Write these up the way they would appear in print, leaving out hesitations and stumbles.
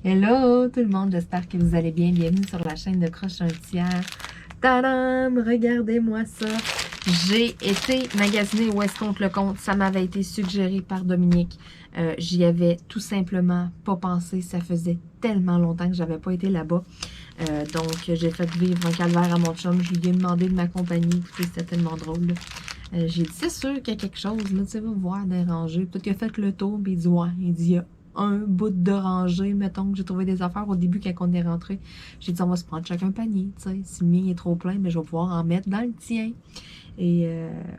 Hello tout le monde, j'espère que vous allez bien. Bienvenue sur la chaîne de Croche un tiers. Tadam! Regardez-moi ça. J'ai été magasiner où est-ce qu'on le compte. Ça m'avait été suggéré par Dominique. J'y avais tout simplement pas pensé. Ça faisait tellement longtemps que j'avais pas été là-bas. Donc, j'ai fait vivre un calvaire à mon chum. Je lui ai demandé de m'accompagner. Écoutez, c'était tellement drôle. J'ai dit, c'est sûr qu'il y a quelque chose. Là, tu sais, va voir déranger. Peut-être qu'il a fait le tour. Puis il dit, ouais. Il dit, il y a un bout de rangée, mettons que j'ai trouvé des affaires au début quand on est rentré. J'ai dit, on va se prendre chacun un panier, tu sais. Si le mien est trop plein, mais je vais pouvoir en mettre dans le tien. Et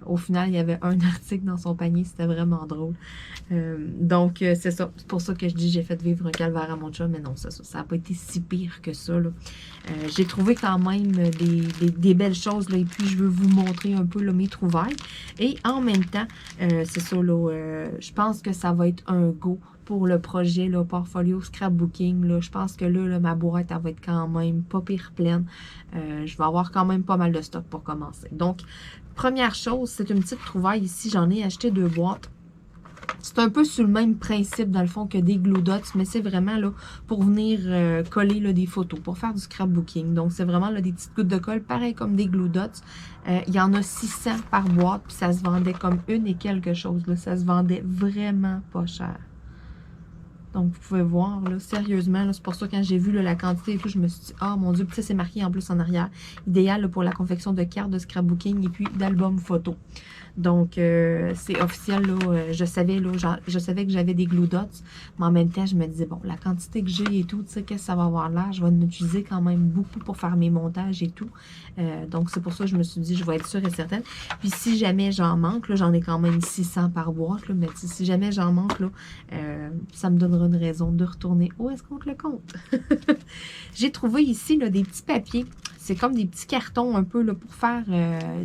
au final, il y avait un article dans son panier, c'était vraiment drôle. Donc, c'est ça. C'est pour ça que je dis j'ai fait vivre un calvaire à mon chum, mais non, ça n'a pas été si pire que ça, là. J'ai trouvé quand même des belles choses, là, et puis je veux vous montrer un peu là, mes trouvailles. Et en même temps, c'est ça, là, je pense que ça va être un go pour le projet, là, Portfolio Scrapbooking. Là. Je pense que là, ma boîte, elle va être quand même pas pire pleine. Je vais avoir quand même pas mal de stock pour commencer. Donc, première chose, c'est une petite trouvaille ici. J'en ai acheté 2 boîtes. C'est un peu sur le même principe, dans le fond, que des glue dots, mais c'est vraiment là pour venir coller là, des photos, pour faire du scrapbooking. Donc, c'est vraiment là, des petites gouttes de colle, pareil comme des glue dots. Il y en a 600 par boîte, puis ça se vendait comme une et quelque chose. Là. Ça se vendait vraiment pas cher. Donc, vous pouvez voir, là, sérieusement, c'est pour ça que quand j'ai vu là, la quantité et tout, je me suis dit, ah mon Dieu, puis ça, c'est marqué en plus en arrière. Idéal là, pour la confection de cartes de scrapbooking et puis d'albums photos. Donc, c'est officiel, là, je savais que j'avais des glue dots, mais en même temps, je me disais, bon, la quantité que j'ai et tout, tu sais, qu'est-ce que ça va avoir l'air? Je vais en utiliser quand même beaucoup pour faire mes montages et tout. Donc, c'est pour ça que je me suis dit, je vais être sûre et certaine. Puis, si jamais j'en manque, là, j'en ai quand même 600 par boîte, là, mais si jamais j'en manque, là, ça me donnera une raison de retourner. Où est-ce qu'on le compte? J'ai trouvé ici là, des petits papiers. C'est comme des petits cartons un peu là, pour faire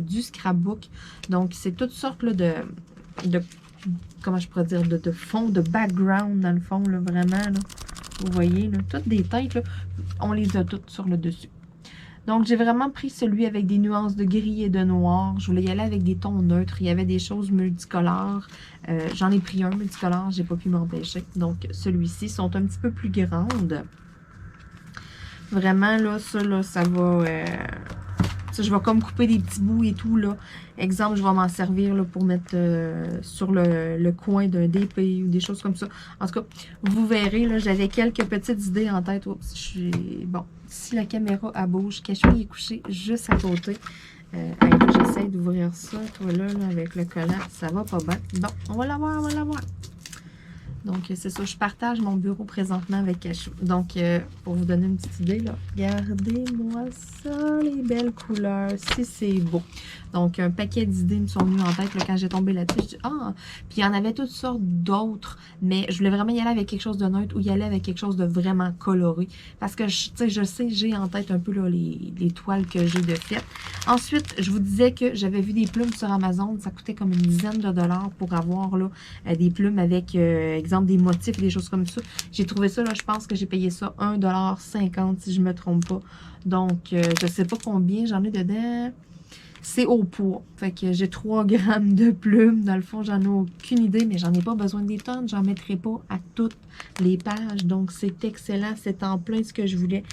du scrapbook. Donc, c'est toutes sortes là, de comment je pourrais dire, de fond, de background dans le fond, là, vraiment. Là. Vous voyez, là, toutes des têtes, là, on les a toutes sur le dessus. Donc, j'ai vraiment pris celui avec des nuances de gris et de noir. Je voulais y aller avec des tons neutres. Il y avait des choses multicolores. J'en ai pris un multicolore, j'ai pas pu m'empêcher. Donc, celui-ci sont un petit peu plus grandes. Vraiment, là, ça va... ça, je vais comme couper des petits bouts et tout, là. Exemple, je vais m'en servir là, pour mettre sur le coin d'un DP ou des choses comme ça. En tout cas, vous verrez, là, j'avais quelques petites idées en tête. Oups, je suis... Bon, si la caméra elle bouge, Cachemire est couché juste à côté. J'essaie d'ouvrir ça, toi, là, avec le collant. Ça va pas bien. Bon, on va l'avoir, on va l'avoir. Donc, c'est ça, je partage mon bureau présentement avec Cachou. Donc, pour vous donner une petite idée, là, regardez-moi ça, les belles couleurs, si c'est beau. Donc, un paquet d'idées me sont venues en tête là, quand j'ai tombé là-dessus. Je dis, ah! Puis, il y en avait toutes sortes d'autres, mais je voulais vraiment y aller avec quelque chose de neutre ou y aller avec quelque chose de vraiment coloré. Parce que, je sais, j'ai en tête un peu là, les toiles que j'ai de fête. Ensuite, je vous disais que j'avais vu des plumes sur Amazon. Ça coûtait comme une dizaine de dollars pour avoir là, des plumes avec, exemple, des motifs, des choses comme ça. J'ai trouvé ça, là, je pense que j'ai payé ça 1,50$ si je me trompe pas. Donc, je sais pas combien j'en ai dedans. C'est au poids. Fait que j'ai 3 grammes de plumes. Dans le fond, j'en ai aucune idée, mais j'en ai pas besoin des tonnes. J'en mettrai pas à toutes les pages. Donc, c'est excellent. C'est en plein ce que je voulais.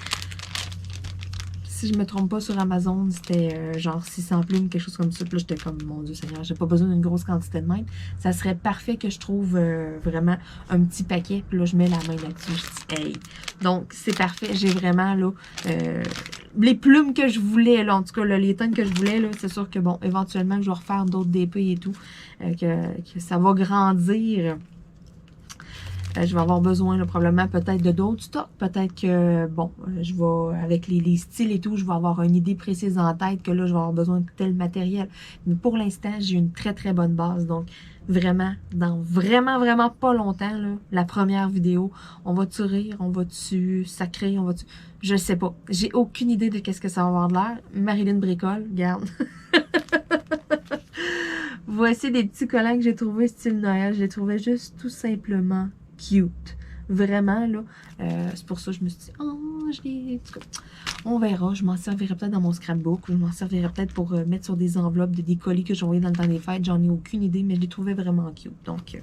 Si je me trompe pas, sur Amazon, c'était genre 600 plumes, quelque chose comme ça. Puis là, j'étais comme, mon Dieu Seigneur, j'ai pas besoin d'une grosse quantité de même. Ça serait parfait que je trouve vraiment un petit paquet. Puis là, je mets la main là-dessus. Je dis, hey! Donc, c'est parfait. J'ai vraiment, là, les plumes que je voulais, là, en tout cas, là, les tonnes que je voulais, là, c'est sûr que, bon, éventuellement, je vais refaire d'autres DP et tout, que ça va grandir. Je vais avoir besoin là, probablement peut-être de d'autres stocks. Peut-être que, bon, je vais, avec les styles et tout, je vais avoir une idée précise en tête que là, je vais avoir besoin de tel matériel. Mais pour l'instant, j'ai une très, très bonne base. Donc, vraiment, dans vraiment pas longtemps, là, la première vidéo, on va-tu rire, on va-tu sacrer, on va-tu... Je sais pas. J'ai aucune idée de qu'est-ce que ça va avoir de l'air. Marilyn bricole, regarde. Voici des petits collants que j'ai trouvés style Noël. Je les trouvais juste tout simplement cute. Vraiment, là. C'est pour ça que je me suis dit, oh, je les... On verra. Je m'en servirai peut-être dans mon scrapbook ou je m'en servirai peut-être pour mettre sur des enveloppes, des colis que j'ai envoyés dans le temps des fêtes. J'en ai aucune idée, mais je les trouvais vraiment cute. Donc,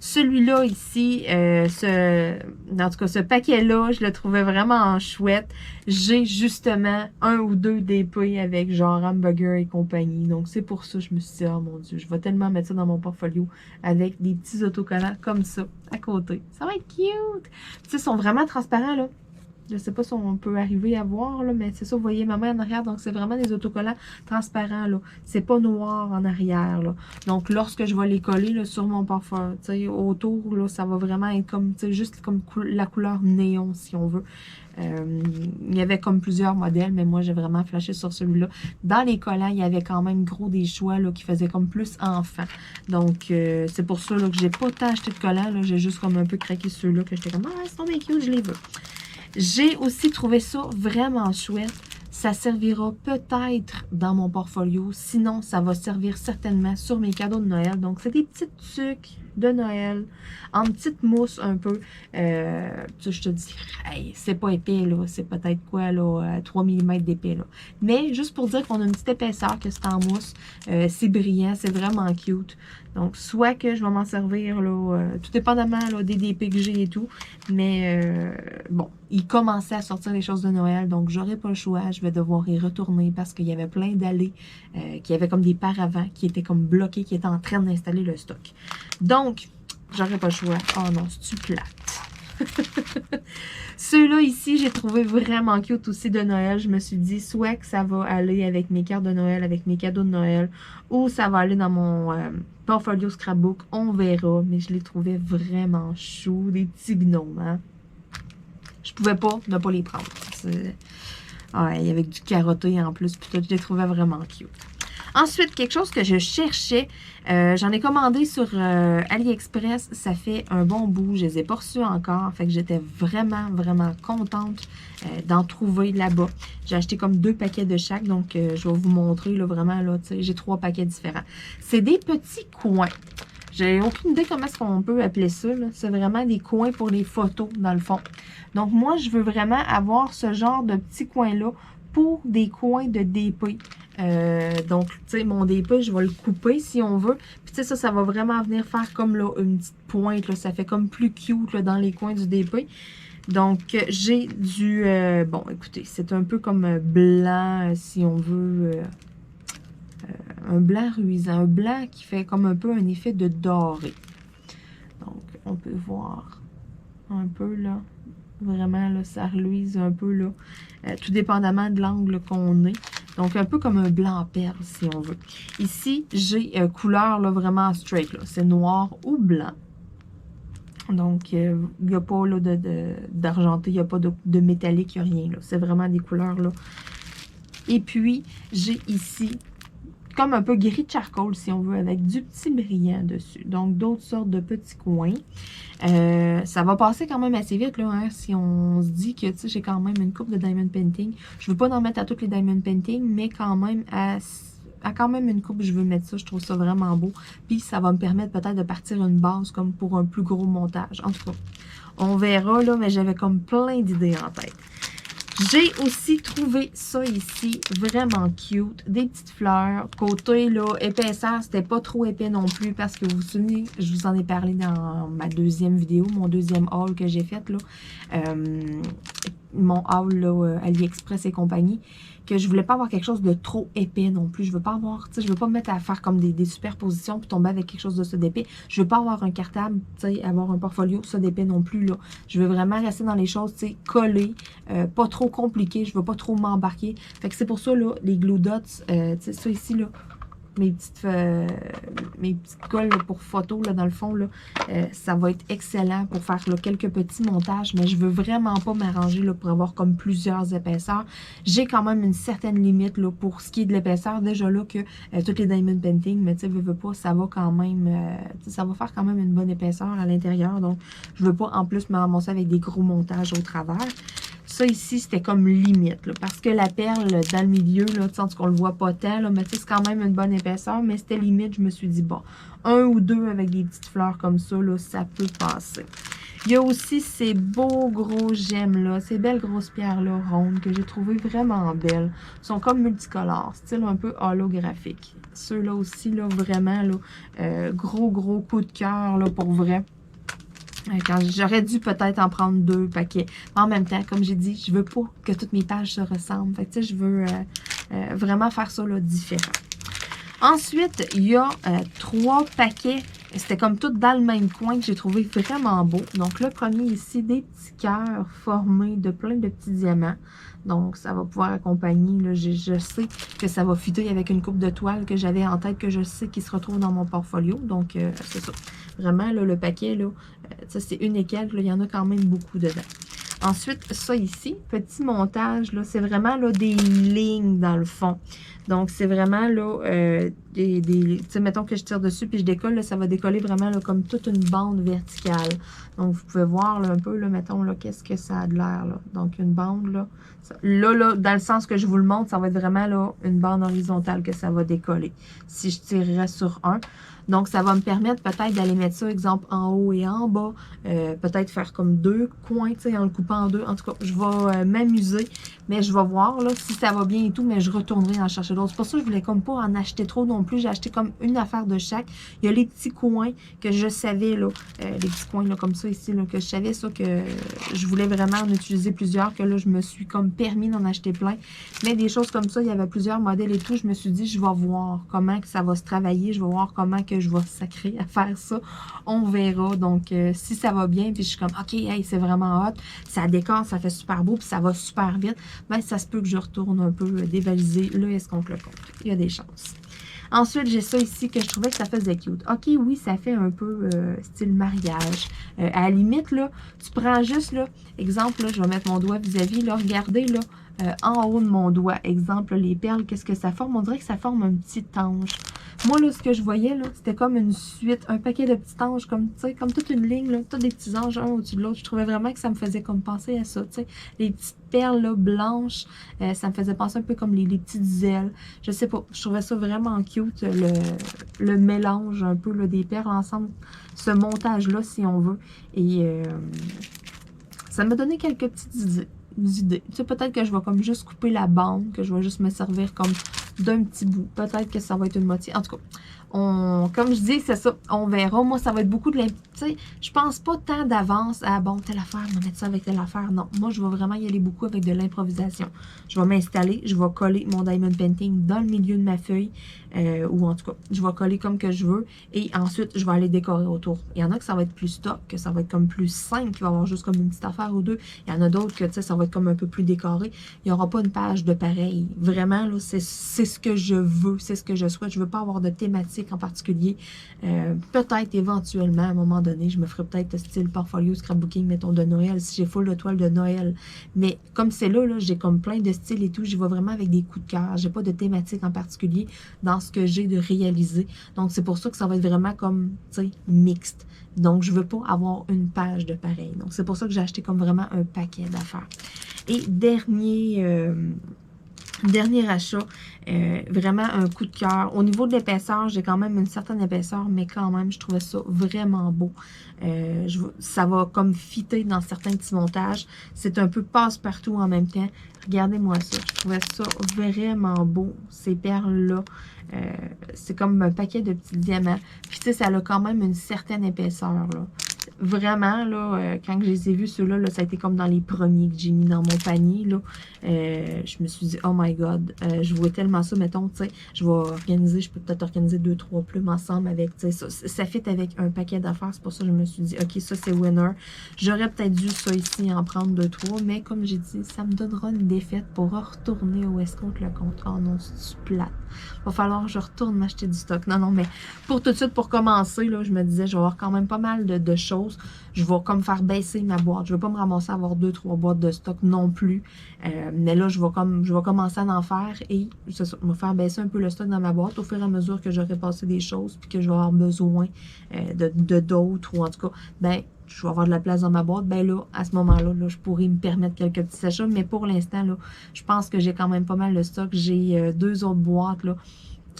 Celui-là ici, en tout cas, ce paquet-là, je le trouvais vraiment chouette. J'ai justement un ou deux DP avec genre hamburger et compagnie. Donc, c'est pour ça que je me suis dit, oh mon Dieu, je vais tellement mettre ça dans mon portfolio avec des petits autocollants comme ça à côté. Ça va être cute! Tu sais, ils sont vraiment transparents, là. Je sais pas si on peut arriver à voir, là, mais c'est ça, vous voyez ma main en arrière. Donc, c'est vraiment des autocollants transparents, là. C'est pas noir en arrière, là. Donc, lorsque je vais les coller, là, sur mon parfum, tu sais, autour, là, ça va vraiment être comme, tu sais, juste comme la couleur néon, si on veut. Il y avait comme plusieurs modèles, mais moi, j'ai vraiment flashé sur celui-là. Dans les collants, il y avait quand même gros des choix, là, qui faisaient comme plus enfant. Donc, c'est pour ça, là, que j'ai pas tant acheté de collants, là. J'ai juste comme un peu craqué ceux-là, que j'étais comme, ah, ils sont bien cute, je les veux. J'ai aussi trouvé ça vraiment chouette. Ça servira peut-être dans mon portfolio. Sinon, ça va servir certainement sur mes cadeaux de Noël. Donc, c'est des petites tuques de Noël en petite mousse un peu. Je te dis, hey, c'est pas épais, là. C'est peut-être quoi, là, 3 mm d'épais, là. Mais juste pour dire qu'on a une petite épaisseur, que c'est en mousse. C'est brillant, c'est vraiment cute. Donc, soit que je vais m'en servir, là, tout dépendamment là, des DP que j'ai et tout. Mais, bon, il commençait à sortir les choses de Noël, donc j'aurai pas le choix. Je vais devoir y retourner parce qu'il y avait plein d'allées qui avaient comme des paravents qui étaient comme bloqués, qui étaient en train d'installer le stock. Donc, j'aurais pas le choix. Oh non, c'est-tu plate? Ceux-là ici, j'ai trouvé vraiment cute aussi de Noël. Je me suis dit, soit que ça va aller avec mes cartes de Noël, avec mes cadeaux de Noël, ou ça va aller dans mon portfolio scrapbook. On verra, mais je les trouvais vraiment chou, des petits binômes, hein? Je pouvais pas ne pas les prendre. Ouais, avec du carotté en plus, puis je les trouvais vraiment cute. Ensuite, quelque chose que je cherchais, j'en ai commandé sur AliExpress, ça fait un bon bout, je les ai pas reçus encore, fait que j'étais vraiment, vraiment contente d'en trouver là-bas. J'ai acheté comme 2 paquets de chaque, donc je vais vous montrer, là, vraiment, là, tu sais, j'ai 3 paquets différents. C'est des petits coins. J'ai aucune idée comment est-ce qu'on peut appeler ça, là. C'est vraiment des coins pour les photos, dans le fond. Donc, moi, je veux vraiment avoir ce genre de petits coins-là pour des coins de DP. Donc, tu sais, mon DP, je vais le couper si on veut. Puis, tu sais, ça va vraiment venir faire comme là, une petite pointe. Là, ça fait comme plus cute là, dans les coins du DP. Donc, j'ai du... bon, écoutez, c'est un peu comme blanc, si on veut... un blanc ruisant. Un blanc qui fait comme un peu un effet de doré. Donc, on peut voir un peu là. Vraiment, là, ça reluise un peu là. Tout dépendamment de l'angle qu'on est. Donc, un peu comme un blanc perle, si on veut. Ici, j'ai couleur là, vraiment straight. C'est noir ou blanc. Donc, il n'y a pas d'argenté, il n'y a pas de métallique, il n'y a rien. C'est vraiment des couleurs là. Et puis, j'ai ici comme un peu gris charcoal, si on veut, avec du petit brillant dessus. Donc, d'autres sortes de petits coins. Ça va passer quand même assez vite, là, hein, si on se dit que, tu sais, j'ai quand même une coupe de diamond painting. Je ne veux pas en mettre à toutes les diamond painting, mais quand même à quand même une coupe, je veux mettre ça. Je trouve ça vraiment beau. Puis, ça va me permettre peut-être de partir une base comme pour un plus gros montage. En tout cas, on verra, là, mais j'avais comme plein d'idées en tête. J'ai aussi trouvé ça ici, vraiment cute, des petites fleurs. Côté, là, épaisseur, c'était pas trop épais non plus parce que vous vous souvenez, je vous en ai parlé dans ma deuxième vidéo, mon deuxième haul que j'ai fait, là. Mon haul, là, AliExpress et compagnie, que je voulais pas avoir quelque chose de trop épais non plus. Je veux pas avoir, tu sais, je veux pas me mettre à faire comme des superpositions puis tomber avec quelque chose de ça d'épais. Je veux pas avoir un cartable, tu sais, avoir un portfolio ça d'épais non plus, là. Je veux vraiment rester dans les choses, tu sais, collées, pas trop compliquées. Je veux pas trop m'embarquer. Fait que c'est pour ça, là, les glue dots, tu sais, ça ici, là, mes petites colles là, pour photo, là, dans le fond, là, ça va être excellent pour faire là, quelques petits montages, mais je veux vraiment pas m'arranger pour avoir comme plusieurs épaisseurs. J'ai quand même une certaine limite là, pour ce qui est de l'épaisseur. Déjà là que toutes les diamond painting, mais tu sais, veux pas, ça va quand même, ça va faire quand même une bonne épaisseur à l'intérieur, donc je veux pas en plus me ramasser avec des gros montages au travers. Ça ici, c'était comme limite, là, parce que la perle dans le milieu, là, en tout cas, on le voit pas tant, là, mais c'est quand même une bonne épaisseur, mais c'était limite, je me suis dit, bon, un ou deux avec des petites fleurs comme ça, là, ça peut passer. Il y a aussi ces beaux gros gemmes-là, ces belles grosses pierres-là rondes que j'ai trouvées vraiment belles. Ils sont comme multicolores, style un peu holographique. Ceux-là aussi, là, vraiment, là, gros coup de cœur, là, pour vrai. J'aurais dû peut-être en prendre 2 paquets. En même temps, comme j'ai dit, je veux pas que toutes mes pages se ressemblent. Fait que, tu sais, je veux vraiment faire ça, là, différent. Ensuite, il y a 3 paquets. C'était comme tout dans le même coin que j'ai trouvé vraiment beau. Donc, le premier ici, des petits cœurs formés de plein de petits diamants. Donc, ça va pouvoir accompagner, là, je sais que ça va fitter avec une coupe de toile que j'avais en tête, que je sais qui se retrouve dans mon portfolio. Donc, c'est ça. Vraiment, là, le paquet, là, ça c'est une et quelques, là, il y en a quand même beaucoup dedans. Ensuite, ça ici, petit montage, là, c'est vraiment là, des lignes dans le fond. Donc, c'est vraiment là, tu sais, mettons que je tire dessus puis je décolle, là, ça va décoller vraiment là, comme toute une bande verticale. Donc, vous pouvez voir là, un peu, là, mettons, là, qu'est-ce que ça a de l'air, là. Donc, une bande, là. Là, dans le sens que je vous le montre, ça va être vraiment là, une bande horizontale que ça va décoller. Si je tirerais sur un. Donc, ça va me permettre peut-être d'aller mettre ça, exemple, en haut et en bas. Peut-être faire comme 2 coins, tu sais, en le coupant en 2. En tout cas, je vais m'amuser, mais je vais voir là, si ça va bien et tout, mais je retournerai en chercher d'autres. C'est pour ça que je voulais comme pas en acheter trop non plus. J'ai acheté comme une affaire de chaque. Il y a les petits coins que je savais, là, les petits coins là, comme ça ici, là, que je savais ça, que je voulais vraiment en utiliser plusieurs, que là, je me suis comme permis d'en acheter plein. Mais des choses comme ça, il y avait plusieurs modèles et tout. Je me suis dit, je vais voir comment que ça va se travailler. Je vais voir comment que je vais sacrer à faire ça. On verra. Donc, si ça va bien, puis je suis comme, OK, hey, c'est vraiment hot, ça décore, ça fait super beau, puis ça va super vite, ben ça se peut que je retourne un peu dévaliser le escompte le compte. Il y a des chances. Ensuite, j'ai ça ici que je trouvais que ça faisait cute. OK, oui, ça fait un peu style mariage. À la limite, là, tu prends juste, là, exemple, là, je vais mettre mon doigt vis-à-vis, là, regardez, là, en haut de mon doigt. Exemple, les perles, qu'est-ce que ça forme? On dirait que ça forme un petit ange. Moi, là, ce que je voyais, là, c'était comme une suite, un paquet de petits anges, comme, tu sais, comme toute une ligne, là, tous des petits anges, un au-dessus de l'autre. Je trouvais vraiment que ça me faisait comme penser à ça, tu sais. Les petites perles, là, blanches, ça me faisait penser un peu comme les petites ailes. Je sais pas, je trouvais ça vraiment cute, le mélange un peu, là, des perles ensemble, ce montage-là, si on veut. Et ça m'a donné quelques petites idées. Tu sais, peut-être que je vais comme juste couper la bande, que je vais juste me servir comme d'un petit bout. Peut-être que ça va être une moitié. En tout cas, comme je dis, c'est ça. On verra. Moi, ça va être beaucoup de tu sais, je pense pas tant d'avance à, bon, telle affaire, on va mettre ça avec telle affaire. Non, moi, je vais vraiment y aller beaucoup avec de l'improvisation. Je vais m'installer, je vais coller mon diamond painting dans le milieu de ma feuille, ou en tout cas, je vais coller comme que je veux, et ensuite, je vais aller décorer autour. Il y en a que ça va être plus stock, que ça va être comme plus simple, qui va avoir juste comme une petite affaire ou deux. Il y en a d'autres que, tu sais, ça va être comme un peu plus décoré. Il n'y aura pas une page de pareil. Vraiment, là, c'est ce que je veux, c'est ce que je souhaite. Je veux pas avoir de thématique en particulier. Peut-être, éventuellement, à un moment donné, je me ferai peut-être style portfolio, scrapbooking, mettons, de Noël, si j'ai full de toile de Noël. Mais comme c'est là, j'ai comme plein de styles et tout, j'y vais vraiment avec des coups de cœur. J'ai pas de thématique en particulier dans ce que j'ai de réaliser. Donc, c'est pour ça que ça va être vraiment comme, tu sais, mixte. Donc, je veux pas avoir une page de pareil. Donc, c'est pour ça que j'ai acheté comme vraiment un paquet d'affaires. Et dernier achat, vraiment un coup de cœur. Au niveau de l'épaisseur, j'ai quand même une certaine épaisseur, mais quand même, je trouvais ça vraiment beau. Ça va comme fitter dans certains petits montages. C'est un peu passe-partout en même temps. Regardez-moi ça. Je trouvais ça vraiment beau, ces perles-là. C'est comme un paquet de petits diamants. Puis, tu sais, ça a quand même une certaine épaisseur, là. Vraiment, là, quand je les ai vus, ceux-là, là, ça a été comme dans les premiers que j'ai mis dans mon panier, là. Je me suis dit, oh my god, je vois tellement ça, mettons, tu sais, je vais organiser, je peux peut-être organiser 2-3 plumes ensemble avec, tu sais, ça fit avec un paquet d'affaires, c'est pour ça que je me suis dit, ok, ça c'est winner. J'aurais peut-être dû ça ici, en prendre 2-3, mais comme j'ai dit, ça me donnera une défaite pour retourner au escompte le compte. Oh non, c'est plate. Va falloir que je retourne m'acheter du stock. Non, non, mais pour tout de suite, pour commencer, là, je me disais, je vais avoir quand même pas mal de choses. Je vais comme faire baisser ma boîte. Je ne vais pas me ramasser à avoir 2-3 boîtes de stock non plus. Mais là, je vais commencer à en faire et c'est ça, je vais faire baisser un peu le stock dans ma boîte au fur et à mesure que j'aurai passé des choses puis que je vais avoir besoin de d'autres ou en tout cas, ben, je vais avoir de la place dans ma boîte. Ben là, à ce moment-là, là, je pourrais me permettre quelques petits achats. Mais pour l'instant, là, je pense que j'ai quand même pas mal de stock. J'ai 2 autres boîtes, là.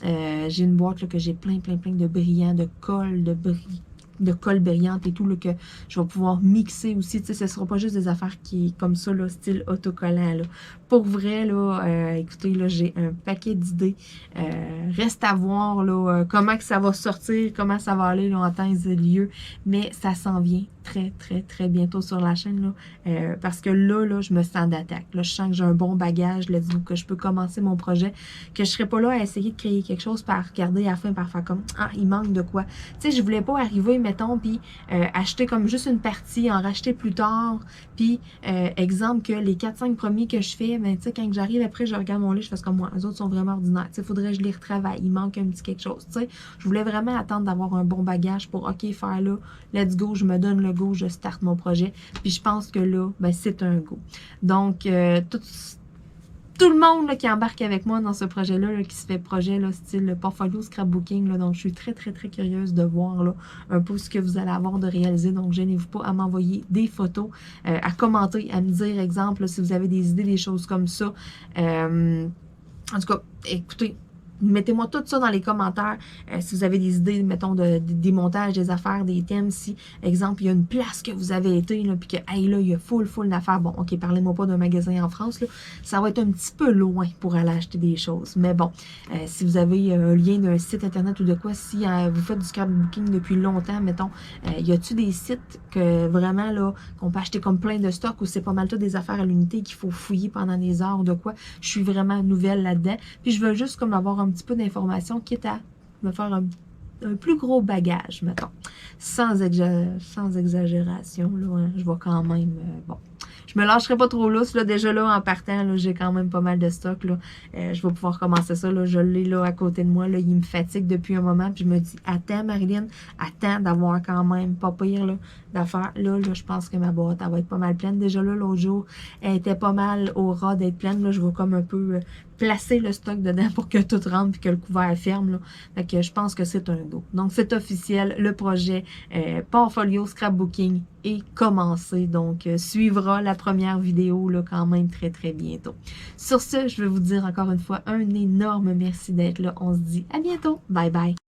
J'ai une boîte là, que j'ai plein de brillants, de colle, de de colle brillante et tout, là, que je vais pouvoir mixer aussi. Tu sais, ce ne sera pas juste des affaires qui comme ça, là, style autocollant. Là. Pour vrai, là, écoutez, là, j'ai un paquet d'idées. Reste à voir là, comment que ça va sortir, comment ça va aller là, en temps et lieu. Mais ça s'en vient très, très, très bientôt sur la chaîne. Là, parce que là, je me sens d'attaque. Là, je sens que j'ai un bon bagage. Là, que je peux commencer mon projet. Que je ne serai pas là à essayer de créer quelque chose par regarder à la fin, par faire comme ah, il manque de quoi. Tu sais, je voulais pas arriver, mettons, puis acheter comme juste une partie, en racheter plus tard. Puis, exemple, que les 4-5 premiers que je fais, ben, tu sais, quand j'arrive après, je regarde mon livre, je fais comme moi. Les autres sont vraiment ordinaires. Tu sais, il faudrait que je les retravaille. Il manque un petit quelque chose. Tu sais, je voulais vraiment attendre d'avoir un bon bagage pour, OK, faire là, let's go, je me donne le go, je starte mon projet. Puis, je pense que là, ben, c'est un go. Donc, tout le monde là, qui embarque avec moi dans ce projet-là, là, qui se fait projet là, style portfolio scrapbooking. Là, donc, je suis très, très, très curieuse de voir là, un peu ce que vous allez avoir de réaliser. Donc, gênez-vous pas à m'envoyer des photos, à commenter, à me dire, exemple, là, si vous avez des idées, des choses comme ça. En tout cas, écoutez, mettez-moi tout ça dans les commentaires. Si vous avez des idées, mettons, des montages, des affaires, des thèmes. Si, exemple, il y a une place que vous avez été, là, puis que, hey, là, il y a full d'affaires. Bon, OK, parlez-moi pas d'un magasin en France, là. Ça va être un petit peu loin pour aller acheter des choses. Mais bon, si vous avez un lien d'un site internet ou de quoi, si vous faites du scrapbooking depuis longtemps, mettons, y a-tu des sites que vraiment, là, qu'on peut acheter comme plein de stocks ou c'est pas mal tout des affaires à l'unité qu'il faut fouiller pendant des heures ou de quoi? Je suis vraiment nouvelle là-dedans. Puis je veux juste comme avoir un petit peu d'informations, quitte à me faire un plus gros bagage, mettons. Sans exagération, là, hein, je vais quand même... bon, je me lâcherai pas trop lousse, là, déjà là, en partant, j'ai quand même pas mal de stock, là. Je vais pouvoir commencer ça, là, je l'ai là à côté de moi, là, il me fatigue depuis un moment, puis je me dis, attends Marilyn, attends d'avoir quand même pas pire, là, d'affaires. Là, je pense que ma boîte, elle va être pas mal pleine. Déjà là, l'autre jour, elle était pas mal au ras d'être pleine, là, je vais comme un peu placer le stock dedans pour que tout rentre puis que le couvert ferme, là. Fait que je pense que c'est un go. Donc, c'est officiel, le projet Portfolio Scrapbooking est commencé. Donc, suivra la première vidéo là, quand même très, très bientôt. Sur ce, je vais vous dire encore une fois un énorme merci d'être là. On se dit à bientôt. Bye bye.